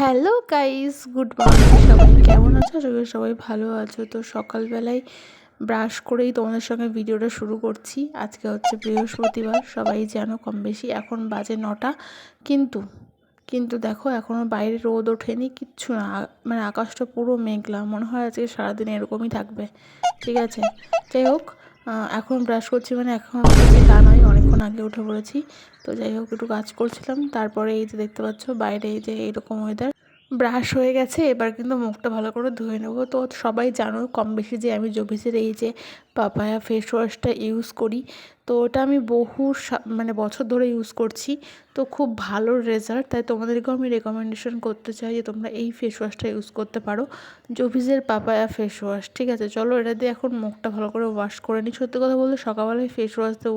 Hello guys, good morning. সবাই কেমন আছো? আশা করি সবাই ভালো আছো। তো সকালবেলায় ব্রাশ করেই তোমাদের সঙ্গে ভিডিওটা শুরু করছি। আজকে হচ্ছে বৃহস্পতিবার, সবাই জানো কম বেশি। এখন বাজে 9টা। কিন্তু কিন্তু দেখো এখনও বাইরে রোদ ওঠেনি, কিচ্ছু না। মানে আকাশটা পুরো মেঘলা, মনে হয় আজকে সারাদিন এরকমই থাকবে। ঠিক আছে, যাই হোক। এখন ব্রাশ করছি, মানে এখন উঠেছি তা নয়, অনেকক্ষণ আগে উঠে পড়েছি। তো যাই হোক, একটু কাজ করছিলাম, তারপরে এই যে দেখতে পাচ্ছ বাইরে এই যে এইরকম ওয়েদার। ব্রাশ হয়ে গেছে, এবার কিন্তু মুখটা ভালো করে ধুয়ে নেবো। তো সবাই জানো কম বেশি যে আমি জোভিসের এই যে পাপায়া ফেস ওয়াশটা ইউজ করি। তো ওটা আমি মানে বছর ধরে ইউজ করছি। তো খুব ভালো রেজাল্ট, তাই তোমাদেরকেও আমি রেকমেন্ডেশন করতে চাই যে তোমরা এই ফেস ওয়াশটা ইউজ করতে পারো, জোভিসের পাপায়া ফেস ওয়াশ। ঠিক আছে, চলো এটা দিয়ে এখন মুখটা ভালো করে ওয়াশ করে নিই। সত্যি কথা বলতে সকালবেলায় ফেস ওয়াশ দিয়ে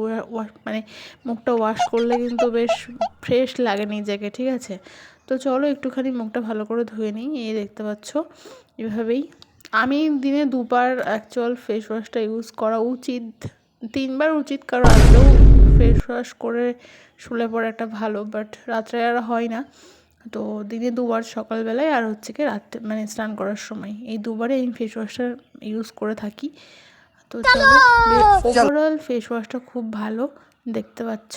মানে মুখটা ওয়াশ করলে কিন্তু বেশ ফ্রেশ লাগে নিজেকে। ঠিক আছে, তো চলো একটুখানি মুখটা ভালো করে ধুয়ে নিই। এই দেখতে পাচ্ছ এভাবেই। আমি দিনে 2বার অ্যাকচুয়াল ফেস ওয়াশটা ইউজ করা উচিত, 3বার উচিত, কারণ রাত্রেও ফেস ওয়াশ করে শুলে পড়ে একটা ভালো, বাট রাত্রে আর হয় না। তো দিনে 2বার, সকালবেলায় আর হচ্ছে কি রাত্রে, মানে স্নান করার সময়, এই 2বারে আমি ফেস ওয়াশটা ইউজ করে থাকি। তো চলো, ওভারঅল ফেস ওয়াশটা খুব ভালো, দেখতে পাচ্ছ।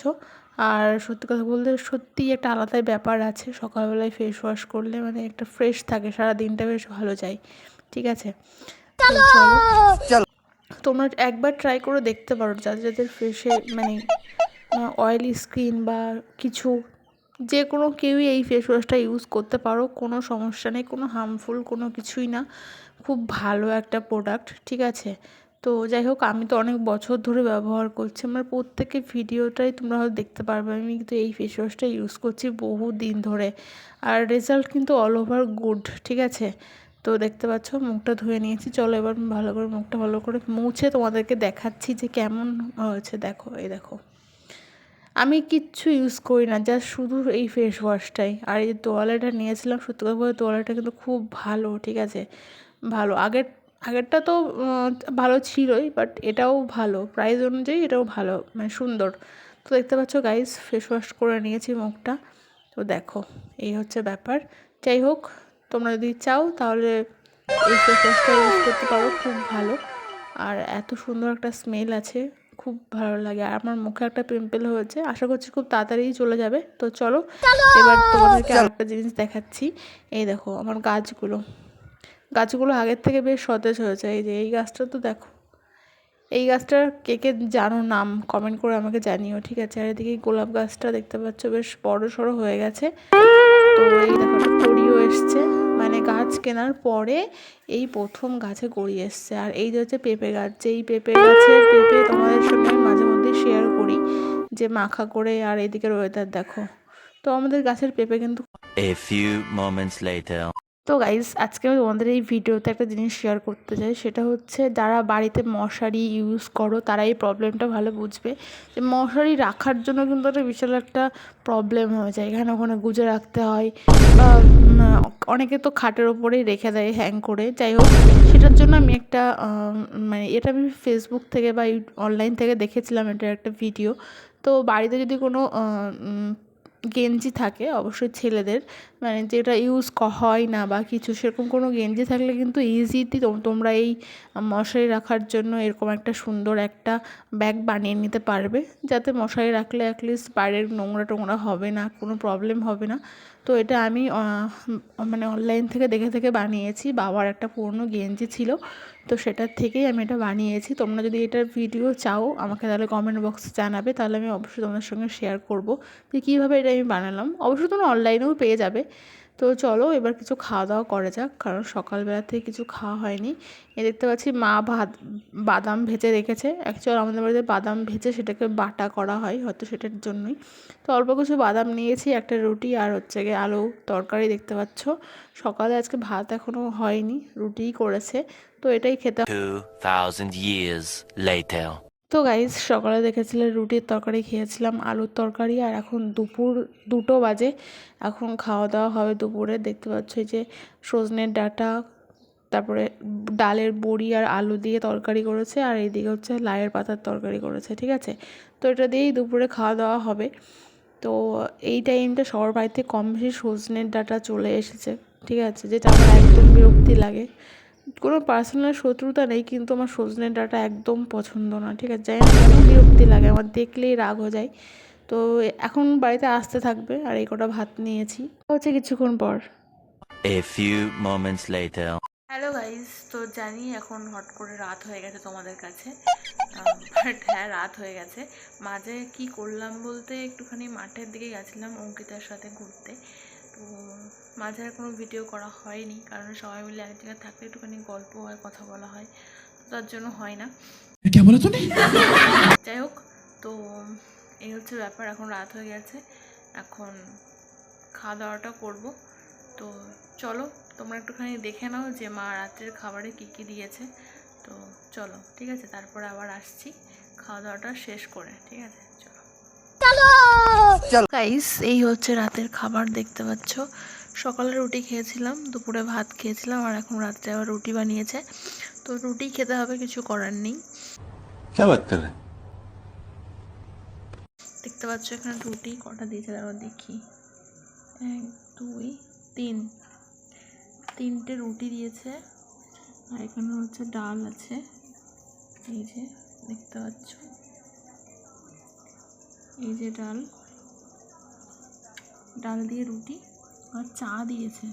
আর সত্যি কথা বলতে সত্যিই একটা আলাদাই ব্যাপার আছে, সকালবেলায় ফেস ওয়াশ করলে মানে একটা ফ্রেশ থাকে, সারা দিনটা বেশ ভালো যায়। ঠিক আছে, তো চলো তোমরা একবার ট্রাই করে দেখতে পারো, যাদের যাদের ফেসে মানে অয়েলি স্কিন বা কিছু, যে কোনো কেউই এই ফেস ওয়াশটা ইউজ করতে পারো, কোনো সমস্যা নেই, কোনো হার্মফুল কোনো কিছুই না, খুব ভালো একটা প্রোডাক্ট। ঠিক আছে, তো যাই হোক, আমি তো অনেক বছর ধরে ব্যবহার করছি, আমার প্রত্যেকের ভিডিওটাই তোমরা হয়তো দেখতে পারবে, আমি কিন্তু এই ফেস ওয়াশটা ইউজ করছি বহু দিন ধরে, আর রেজাল্ট কিন্তু অল ওভার গুড। ঠিক আছে, তো দেখতে পাচ্ছ মুখটা ধুয়ে নিয়েছি। চলো এবার ভালো করে মুখটা ভালো করে মুছে তোমাদেরকে দেখাচ্ছি যে কেমন হয়েছে। দেখো, এই দেখো, আমি কিচ্ছু ইউজ করি না, জাস্ট শুধু এই ফেস ওয়াশটাই। আর এই তোয়ালেটা নিয়েছিলাম, সত্যি কথা বলতে তোয়ালেটা কিন্তু খুব ভালো। ঠিক আছে, ভালো। আগেরটা তো ভালো ছিলই, বাট এটাও ভালো, প্রাইস অনুযায়ী এটাও ভালো, মানে সুন্দর। তো দেখতে পাচ্ছ গাইস, ফেস ওয়াশ করে নিয়েছি মুখটা। তো দেখো, এই হচ্ছে ব্যাপার। যাই হোক, তোমরা যদি চাও তাহলে এই ফেস ওয়াশটা ইউজ করতে পারো, খুব ভালো। আর এত সুন্দর একটা স্মেল আছে, খুব ভালো লাগে। আর আমার মুখে একটা পিম্পল হয়েছে, আশা করছি খুব তাড়াতাড়ি চলে যাবে। তো চলো এবার তোমাদেরকে আরেকটা জিনিস দেখাচ্ছি। এই দেখো আমার গাছগুলো আগের থেকে বেশ সতেজ হয়েছে। এই যে এই গাছটা তো দেখো, এই গাছটার কে কে জানো নাম কমেন্ট করে আমাকে জানিও। ঠিক আছে, আর এদিকে গোলাপ গাছটা দেখতে পাচ্ছ বেশ বড় সড়ো হয়ে গেছে। তো এই দেখো একটা কড়িও এসছে, মানে গাছ কেনার পরে এই প্রথম গাছে কড়ি এসছে। আর এই যে হচ্ছে পেঁপে গাছ, যে এই পেঁপে গাছের পেঁপে তোমাদের সঙ্গে আমি মাঝে মধ্যে শেয়ার করি যে মাখা করে। আর এদিকের ওয়েদার দেখো, তো আমাদের গাছের পেঁপে কিন্তু। A few moments later. তো গাইজ, আজকে আমি তোমাদের এই ভিডিওতে একটা জিনিস শেয়ার করতে চাই, সেটা হচ্ছে যারা বাড়িতে মশারি ইউজ করো তারা এই প্রবলেমটা ভালো বুঝবে। যে মশারি রাখার জন্য কিন্তু একটা বিশাল একটা প্রবলেম হয়ে যায়, এখানে ওখানে গুজে রাখতে হয়, বা অনেকে তো খাটের ওপরেই রেখে দেয় হ্যাং করে। যাই হোক, সেটার জন্য আমি একটা মানে এটা আমি ফেসবুক থেকে বা অনলাইন থেকে দেখেছিলাম, এটা একটা ভিডিও। তো বাড়িতে যদি কোনো গেঞ্জি থাকে, অবশ্যই ছেলেদের, মানে যেটা ইউজ হয় না বা কিছু, সেরকম কোনো গেঞ্জি থাকলে কিন্তু ইজিলি তোমরা এই মশারি রাখার জন্য এরকম একটা সুন্দর একটা ব্যাগ বানিয়ে নিতে পারবে, যাতে মশারি রাখলে অ্যাটলিস্ট বাইরের নোংরা টোংরা হবে না, কোনো প্রবলেম হবে না। তো এটা আমি মানে অনলাইন থেকে দেখে দেখে বানিয়েছি, বাবার একটা পুরনো গেঞ্জি ছিল, তো সেটার থেকেই আমি এটা বানিয়েছি। তোমরা যদি এটার ভিডিও চাও আমাকে তাহলে কমেন্ট বক্সে জানাবে, তাহলে আমি অবশ্যই তোমাদের সঙ্গে শেয়ার করব যে কীভাবে এটা আমি বানালাম। অবশ্যই তোমরা অনলাইনেও পেয়ে যাবে। তো চলো এবার কিছু খাওয়া দাওয়া করা যাক, কারণ সকালবেলা থেকে কিছু খাওয়া হয়নি। এ দেখতে পাচ্ছি মা বাদাম ভেজে রেখেছে। অ্যাকচুয়ালি আমাদের বাড়িতে বাদাম ভেজে সেটাকে বাটা করা হয়, হয়তো সেটার জন্যই। তো অল্প কিছু বাদাম নিয়েছি, একটা রুটি, আর হচ্ছে গিয়ে আলু তরকারি। দেখতে পাচ্ছ সকালে আজকে ভাত এখনও হয়নি, রুটিই করেছে। তো এটাই খেতে। 2000 years later. তো গাইজ, সকালে দেখেছিলে রুটির তরকারি খেয়েছিলাম, আলুর তরকারি, আর এখন দুপুর 2টো বাজে, এখন খাওয়া দাওয়া হবে দুপুরে। দেখতে পাচ্ছ যে সজনের ডাঁটা, তারপরে ডালের বড়ি আর আলু দিয়ে তরকারি করেছে, আর এইদিকে হচ্ছে লাউয়ের পাতার তরকারি করেছে। ঠিক আছে, তো এটা দিয়েই দুপুরে খাওয়া দাওয়া হবে। তো এই টাইমটা সবার বাড়িতে কম বেশি সজনের ডাঁটা চলে এসেছে, ঠিক আছে, যেটা আমার একদম বিরক্তি লাগে। কোনো পার্সোনাল শত্রুতা নেই, কিন্তু আমার সজনে ডাঁটা একদম পছন্দ না, ঠিক আছে, জানি না কেন বিরক্তি লাগে, আমার দেখলেই রাগ হয়ে যায়। তো এখন বাড়িতে আসতে থাকবে, আর এই কটা ভাত নিয়েছি, হচ্ছে কিছুক্ষণ পর। A few moments later. Hello guys, তো জানি এখন হট করে রাত হয়ে গেছে তোমাদের কাছে, বাট হ্যাঁ রাত হয়ে গেছে। মাঝে কি করলাম বলতে, একটুখানি মাঠের দিকে গেছিলাম অঙ্কিতার সাথে ঘুরতে। তো মাঝে আর কোনো ভিডিও করা হয়নি, কারণ সবাই মিলে এক জায়গায় থাকলে একটুখানি গল্প হয়, কথা বলা হয়, তো তার জন্য হয় না। যাই হোক, তো এই হচ্ছে ব্যাপার। এখন রাত হয়ে গেছে, এখন খাওয়া দাওয়াটা করবো। তো চলো তোমরা একটুখানি দেখে নাও যে মা রাত্রের খাবারে কি কি দিয়েছে। তো চলো, ঠিক আছে, তারপরে আবার আসছি খাওয়া দাওয়াটা শেষ করে, ঠিক আছে, চলো গাইস। এই হচ্ছে রাতের খাবার, দেখতে পাচ্ছ। সকালে রুটি খেয়েছিলাম, দুপুরে ভাত খেয়েছিলাম, আর এখন রাত্রে আবার রুটি বানিয়েছে। তো রুটি খেতে হবে, কিছু করার নেই। দেখতে পাচ্ছ এখানে রুটি কটা দিয়েছে, আবার দেখি, 1 2 3, 3টে রুটি দিয়েছে। আর এখানে হচ্ছে ডাল আছে, এই যে দেখতে পাচ্ছ, এই যে ডাল, ডাল দিয়ে রুটি, আর চা দিয়েছে।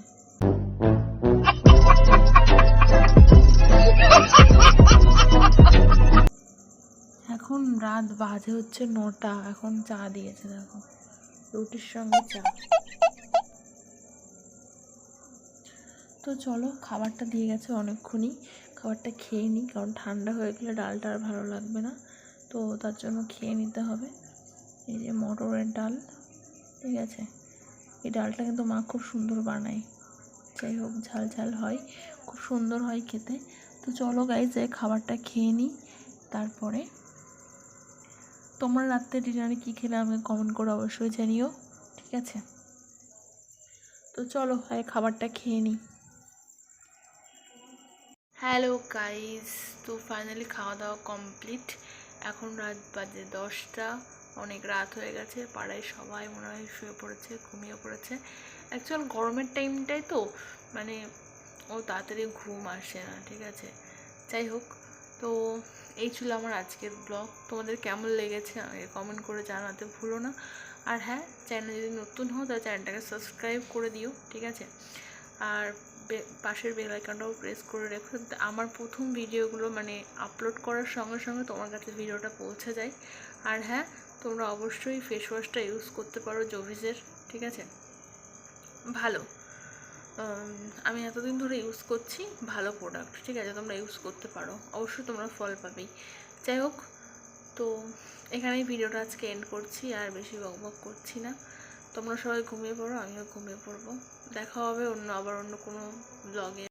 এখন রাত বাজে হচ্ছে 9টা, এখন চা দিয়েছে, দেখো, রুটির সঙ্গে চা। তো চলো, খাবারটা দিয়ে গেছে অনেকক্ষণই, খাবারটা খেয়ে নিই, কারণ ঠান্ডা হয়ে গেলে ডালটা আর ভালো লাগবে না, তো তার জন্য খেয়ে নিতে হবে। এই যে মটরের ডাল, ঠিক আছে, এই ডালটা কিন্তু মা খুব সুন্দর বানায়, যাই হোক ঝাল ঝাল হয়, খুব সুন্দর হয় খেতে। তো চলো গাইজ, এই খাবারটা খেয়ে নিই, তারপরে তোমরা রাত্রে ডিনারে কী খেলে আমাকে কমেন্ট করে অবশ্যই জানিও, ঠিক আছে। তো চলো এই খাবারটা খেয়ে নিই। হ্যালো গাইজ, তো ফাইনালি খাওয়া দাওয়া কমপ্লিট। এখন রাত বাজে 10টা, অনেক রাত হয়ে গেছে, পাড়ায় সবাই মনে হয় শুয়ে পড়েছে, ঘুমিয়ে পড়েছে। অ্যাকচুয়াল গরমের টাইমটাই তো মানে ও তাড়াতাড়ি ঘুম আসে না, ঠিক আছে। যাই হোক, তো এই ছিল আমার আজকের ব্লগ। তোমাদের কেমন লেগেছে আমাকে কমেন্ট করে জানাতে ভুলো না। আর হ্যাঁ, চ্যানেল যদি নতুন হও তাহলে চ্যানেলটাকে সাবস্ক্রাইব করে দিও, ঠিক আছে। আর পাশের বেল আইকনটাও প্রেস করে রেখো, আমার প্রথম ভিডিওগুলো মানে আপলোড করার সঙ্গে সঙ্গে তোমার কাছে ভিডিওটা পৌঁছে যায়। আর হ্যাঁ, তোমরা অবশ্যই ফেস ওয়াশটা ইউজ করতে পারো জভিসের, ঠিক আছে, ভালো। আমি এতদিন ধরে ইউজ করছি, ভালো প্রোডাক্ট, ঠিক আছে, তোমরা ইউজ করতে পারো, অবশ্যই তোমরা ফল পাবেই। যাই হোক, তো এখানেই ভিডিওটা আজকে এন্ড করছি, আর বেশি বকবক করছি না। তোমরা সবাই ঘুমিয়ে পড়ো, আমিও ঘুমিয়ে পড়বো। দেখা হবে আবার অন্য কোনো ব্লগে।